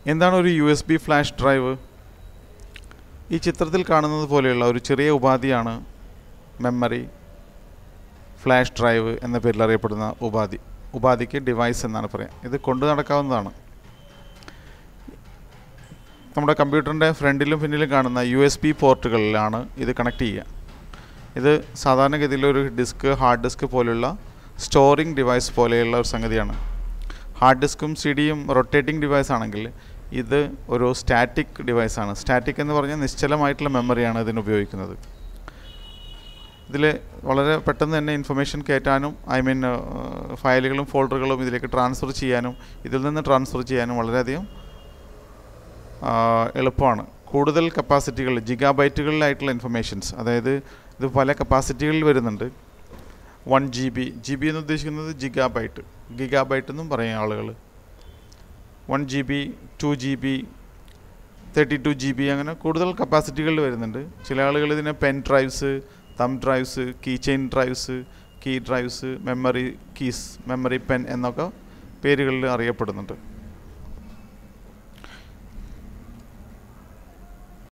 എന്താണ് ഒരു USB flash drive? ഈ ചിത്രത്തിൽ കാണുന്നത് പോലെയുള്ള ഒരു ചെറിയ ഉപാധിയാണ് മെമ്മറി ഫ്ലാഷ് ഡ്രൈവ് എന്ന പേരിൽ അറിയപ്പെടുന്ന ഉപാധിക്ക് ഡിവൈസ് എന്നാണ് പറയുക. ഇത് കൊണ്ടു നടക്കാവുന്നതാണ്. നമ്മുടെ കമ്പ്യൂട്ടറിൻ്റെ ഫ്രണ്ടിലും പിന്നിലും കാണുന്ന USB പോർട്ടുകളിലാണ് ഇത് കണക്ട് ചെയ്യുക. ഇത് സാധാരണഗതിയിൽ ഒരു ഹാർഡ് ഡിസ്ക് പോലുള്ള സ്റ്റോറിംഗ് ഡിവൈസ് പോലെയുള്ള ഒരു സംഗതിയാണ്. ഹാർഡ് ഡിസ്കും CD-യും റൊട്ടേറ്റിംഗ് ഡിവൈസ് ആണെങ്കിൽ ഇത് ഒരു സ്റ്റാറ്റിക് ഡിവൈസാണ്. സ്റ്റാറ്റിക് എന്ന് പറഞ്ഞാൽ നിശ്ചലമായിട്ടുള്ള മെമ്മറിയാണ് ഇതിന് ഉപയോഗിക്കുന്നത്. ഇതിൽ വളരെ പെട്ടെന്ന് തന്നെ ഇൻഫർമേഷൻ കയറ്റാനും ഫയലുകളും ഫോൾഡറുകളും ഇതിലേക്ക് ട്രാൻസ്ഫർ ചെയ്യാനും ഇതിൽ നിന്ന് ട്രാൻസ്ഫർ ചെയ്യാനും വളരെയധികം എളുപ്പമാണ്. കൂടുതൽ കപ്പാസിറ്റികൾ ജിഗാബൈറ്റുകളിലായിട്ടുള്ള ഇൻഫർമേഷൻസ്, അതായത് ഇത് പല കപ്പാസിറ്റികളിൽ വരുന്നുണ്ട്. 1 GB എന്ന് ഉദ്ദേശിക്കുന്നത് ഗിഗാബൈറ്റ് എന്നും പറയും ആളുകൾ. 1 GB 2 GB 32 GB അങ്ങനെ കൂടുതൽ കപ്പാസിറ്റികളിൽ വരുന്നുണ്ട്. ചില ആളുകൾ ഇതിനെ pen drives, thumb drives, key chain drives, key drives, memory pen എന്നൊക്കെ പേരുകളിൽ അറിയപ്പെടുന്നുണ്ട്.